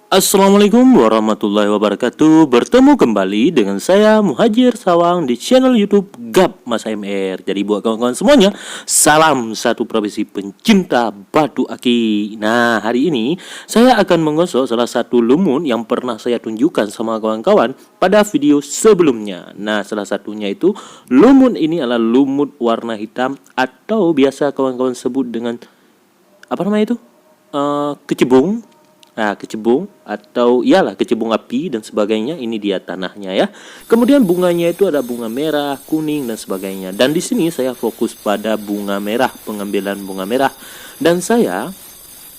Assalamualaikum warahmatullahi wabarakatuh. Bertemu kembali dengan saya Muhajir Sawang di channel YouTube Gap Mas MR. Jadi buat kawan-kawan semuanya, salam satu profesi pencinta batu aki. Nah, hari ini saya akan menggosok salah satu lumut yang pernah saya tunjukkan sama kawan-kawan pada video sebelumnya. Nah, salah satunya itu lumut ini adalah lumut warna hitam atau biasa kawan-kawan sebut dengan apa namanya itu? Kecebung. Nah, kecebung atau iyalah kecebung api dan sebagainya. Ini dia tanahnya ya. Kemudian bunganya itu ada bunga merah, kuning dan sebagainya. Dan di sini saya fokus pada bunga merah, pengambilan bunga merah. Dan saya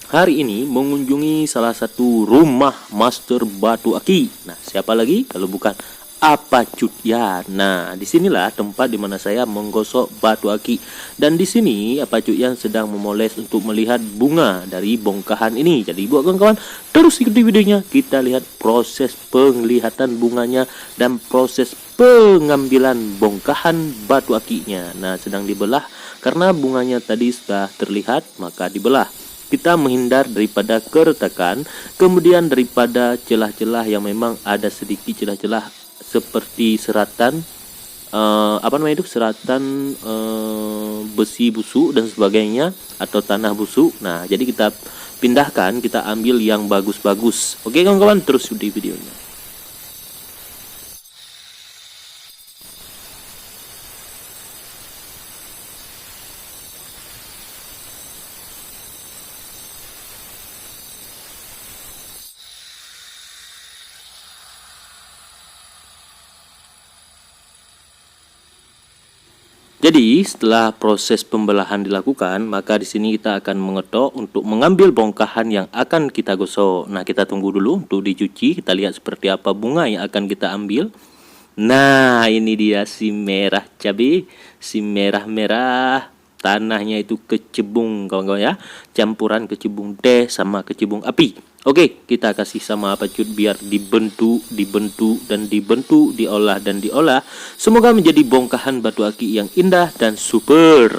hari ini mengunjungi salah satu rumah master batu aki. Nah, siapa lagi kalau bukan Apa Cut ya. Nah, disinilah tempat dimana saya menggosok batu aki. Dan di sini Apa Cut Yan sedang memoles untuk melihat bunga dari bongkahan ini. Jadi buat kawan-kawan, terus ikuti videonya. Kita lihat proses penglihatan bunganya dan proses pengambilan bongkahan batu akinya. Nah, sedang dibelah karena bunganya tadi sudah terlihat, maka dibelah. Kita menghindar daripada keretakan, kemudian daripada celah-celah yang memang ada sedikit celah-celah seperti seratan seratan besi busuk dan sebagainya atau tanah busuk. Nah, jadi kita pindahkan, kita ambil yang bagus-bagus. Oke kawan-kawan, terus di videonya. Jadi setelah proses pembelahan dilakukan, maka di sini kita akan mengetok untuk mengambil bongkahan yang akan kita gosok. Nah, kita tunggu dulu untuk dicuci. Kita lihat seperti apa bunga yang akan kita ambil. Nah, ini dia si merah cabai, si merah-merah. Tanahnya itu kecebung kawan-kawan ya. Campuran kecebung teh sama kecebung api. Oke, kita kasih sama Apa Cut biar dibentuk, dan dibentuk, diolah dan diolah. Semoga menjadi bongkahan batu aki yang indah dan super.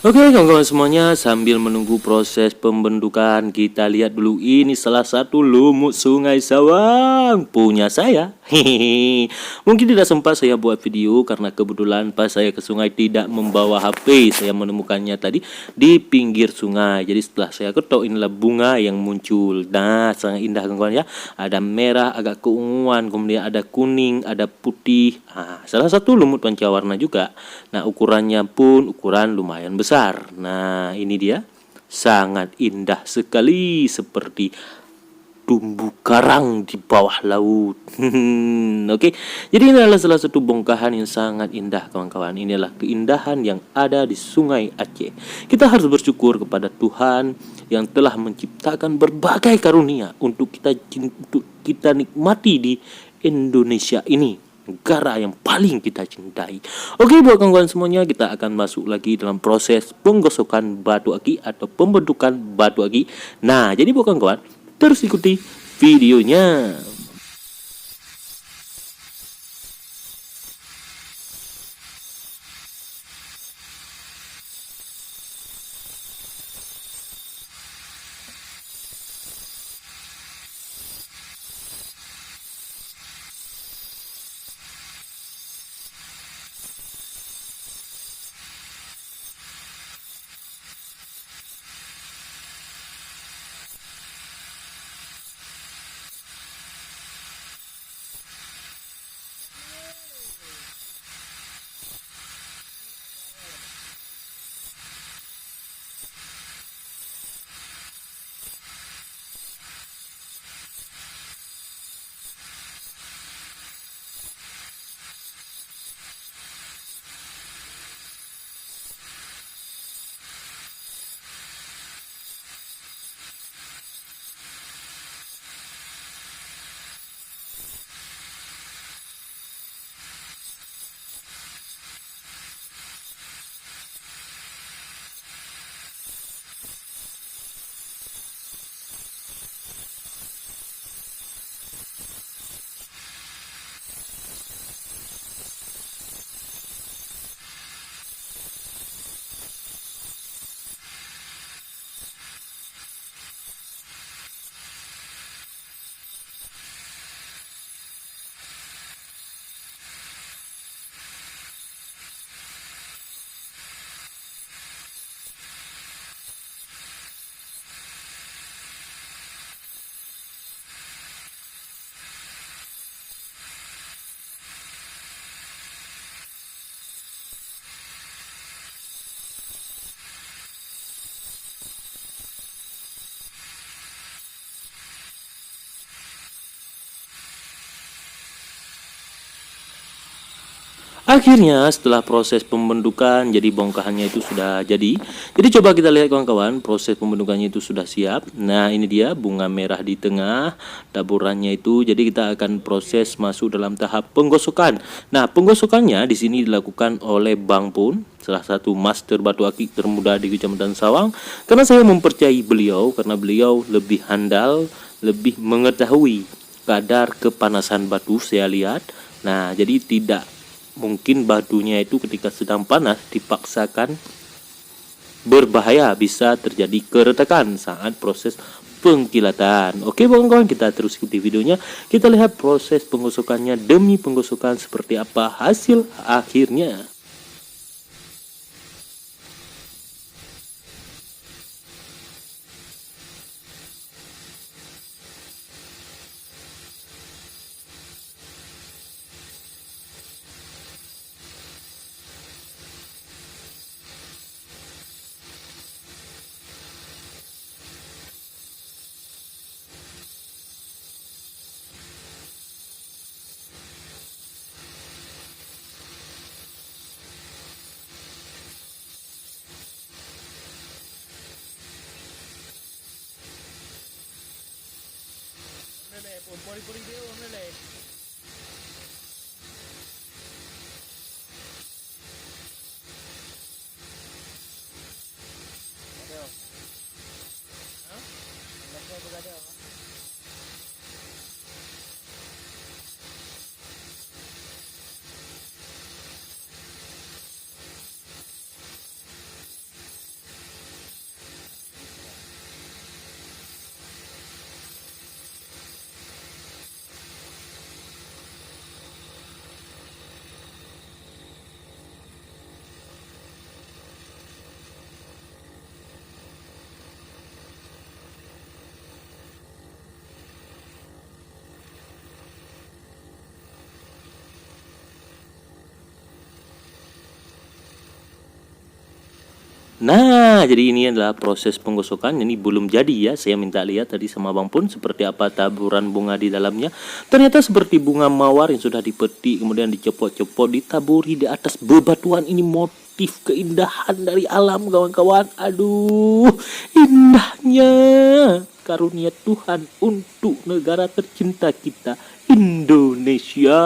Oke kawan-kawan semuanya, sambil menunggu proses pembentukan, kita lihat dulu ini salah satu lumut Sungai Sawang punya saya. Hehehe. Mungkin tidak sempat saya buat video karena kebetulan pas saya ke sungai tidak membawa HP. Saya menemukannya tadi di pinggir sungai. Jadi setelah saya ketok, inilah bunga yang muncul. Nah, sangat indah kawan-kawan ya. Ada merah, agak keunguan, kemudian ada kuning, ada putih. Nah, salah satu lumut pancawarna juga. Nah, ukurannya pun ukuran lumayan besar. Nah, ini dia. Sangat indah sekali seperti terumbu karang di bawah laut. Oke, jadi ini adalah salah satu bongkahan yang sangat indah kawan-kawan. Inilah keindahan yang ada di Sungai Aceh. Kita harus bersyukur kepada Tuhan yang telah menciptakan berbagai karunia untuk kita nikmati di Indonesia ini, negara yang paling kita cintai. Oke, buat kawan-kawan semuanya, kita akan masuk lagi dalam proses penggosokan batu aki atau pembentukan batu aki. Nah, jadi buat kawan-kawan, terus ikuti videonya. Akhirnya setelah proses pembentukan, jadi bongkahannya itu sudah jadi. Jadi coba kita lihat kawan-kawan, proses pembentukannya itu sudah siap. Nah, ini dia bunga merah di tengah taburannya itu. Jadi kita akan proses masuk dalam tahap penggosokan. Nah, penggosokannya di sini dilakukan oleh Bang Pun, salah satu master batu akik termuda di Kecamatan Sawang. Karena saya mempercayai beliau, karena beliau lebih handal, lebih mengetahui kadar kepanasan batu saya lihat. Nah, jadi tidak mungkin batunya itu ketika sedang panas dipaksakan berbahaya, bisa terjadi keretakan saat proses pengkilatan. Oke kawan-kawan, kita terus ikuti videonya. Kita lihat proses penggosokannya demi penggosokan seperti apa hasil akhirnya. Nah, jadi ini adalah proses penggosokan. Ini belum jadi ya. Saya minta lihat tadi sama Bang Pun seperti apa taburan bunga di dalamnya. Ternyata seperti bunga mawar yang sudah dipetik, kemudian dicopot-copot, ditaburi di atas bebatuan. Ini motif keindahan dari alam, kawan-kawan. Aduh, indahnya karunia Tuhan untuk negara tercinta kita, Indonesia.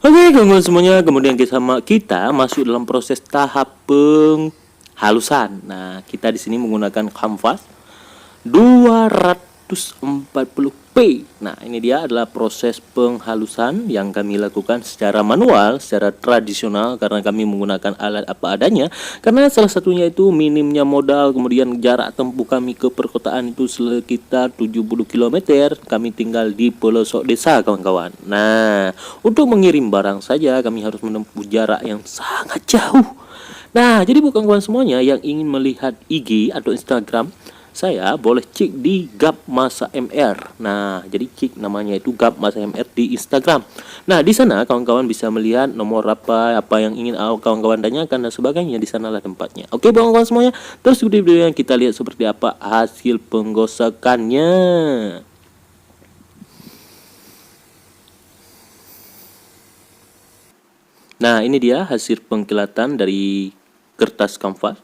Oke, kawan-kawan semuanya, kemudian kita masuk dalam proses tahap penghalusan. Nah, kita di sini menggunakan kanvas 240p. Nah, ini dia adalah proses penghalusan yang kami lakukan secara manual, secara tradisional, karena kami menggunakan alat apa adanya. Karena salah satunya itu minimnya modal, kemudian jarak tempuh kami ke perkotaan itu sekitar 70 km. Kami tinggal di pelosok desa, kawan-kawan. Nah, untuk mengirim barang saja kami harus menempuh jarak yang sangat jauh. Nah, jadi bukan kawan semuanya yang ingin melihat IG atau Instagram saya, boleh cek di Gap Masa MR. Nah, jadi cek namanya itu Gap Masa MR di Instagram. Nah, di sana kawan-kawan bisa melihat nomor apa yang ingin kawan-kawan tanyakan dan sebagainya. Di sanalah tempatnya. Oke, kawan-kawan semuanya, terus di video yang kita lihat seperti apa hasil penggosokannya. Nah, ini dia hasil pengkilatan dari kertas kanvas.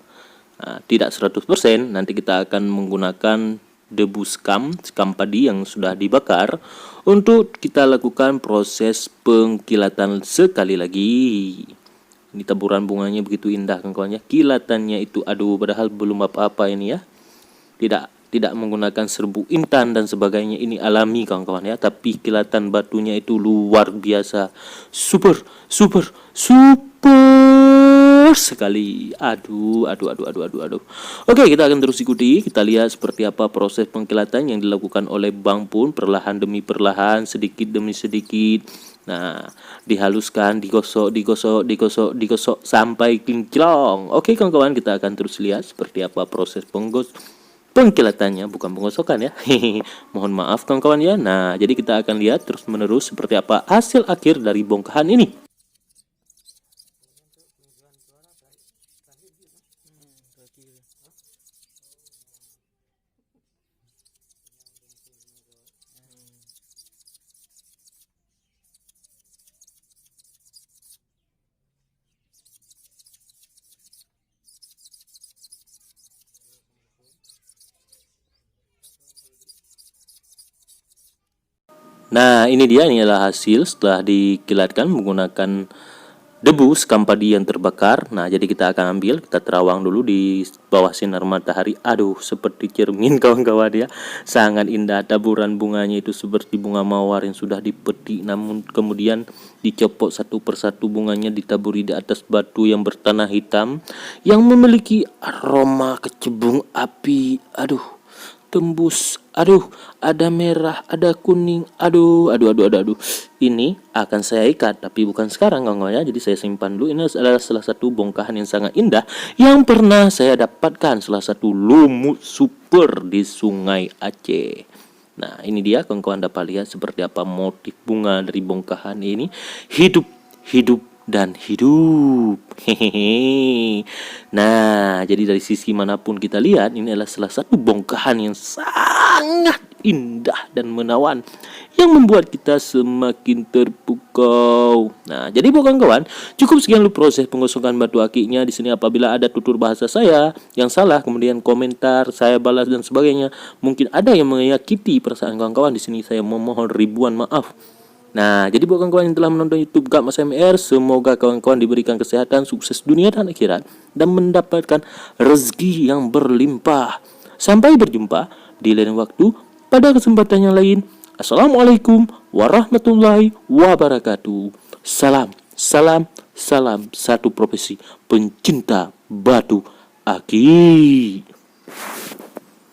Nah, tidak 100%, nanti kita akan menggunakan debu skam padi yang sudah dibakar untuk kita lakukan proses pengkilatan sekali lagi. Ini taburan bunganya begitu indah, kawan-kawan ya. Kilatannya itu aduh, padahal belum apa-apa ini ya. Tidak menggunakan serbu intan dan sebagainya, ini alami kawan-kawan ya, tapi kilatan batunya itu luar biasa. Super sekali. Aduh. Oke, kita akan terus ikuti. Kita lihat seperti apa proses pengkilatan yang dilakukan oleh Bang Pun, perlahan demi perlahan, sedikit demi sedikit. Nah, dihaluskan, digosok sampai kinclong. Oke, kawan-kawan, kita akan terus lihat seperti apa proses pengkilatannya, bukan penggosokan ya. Mohon maaf kawan-kawan ya. Nah, jadi kita akan lihat terus menerus seperti apa hasil akhir dari bongkahan ini. Nah, ini adalah hasil setelah dikilatkan menggunakan debu skam padi yang terbakar. Nah, jadi kita akan ambil, kita terawang dulu di bawah sinar matahari. Aduh, seperti cermin kawan-kawan ya. Sangat indah, taburan bunganya itu seperti bunga mawar yang sudah dipetik, namun kemudian dicopot satu persatu bunganya, ditaburi di atas batu yang bertanah hitam yang memiliki aroma kecubung api. Aduh, tembus, aduh, ada merah, ada kuning, aduh. Ini akan saya ikat, tapi bukan sekarang kawan-kawan ya. Jadi saya simpan dulu. Ini adalah salah satu bongkahan yang sangat indah yang pernah saya dapatkan, salah satu lumut super di Sungai Aceh. Nah, ini dia kawan-kawan, dapat lihat seperti apa motif bunga dari bongkahan ini. Hidup dan hidup. Hehehe. Nah, jadi dari sisi manapun kita lihat, ini adalah salah satu bongkahan yang sangat indah dan menawan yang membuat kita semakin terpukau. Nah, jadi bukan kawan, cukup sekian dulu proses penggosokan batu akiknya. Di sini apabila ada tutur bahasa saya yang salah, kemudian komentar saya balas dan sebagainya, mungkin ada yang menyakiti perasaan kawan-kawan, di sini saya memohon ribuan maaf. Nah, jadi buat kawan-kawan yang telah menonton YouTube Gap Mas MR, semoga kawan-kawan diberikan kesehatan, sukses dunia dan akhirat, dan mendapatkan rezeki yang berlimpah. Sampai berjumpa di lain waktu pada kesempatan yang lain. Assalamualaikum warahmatullahi wabarakatuh. Salam, salam, salam satu profesi pencinta batu aki.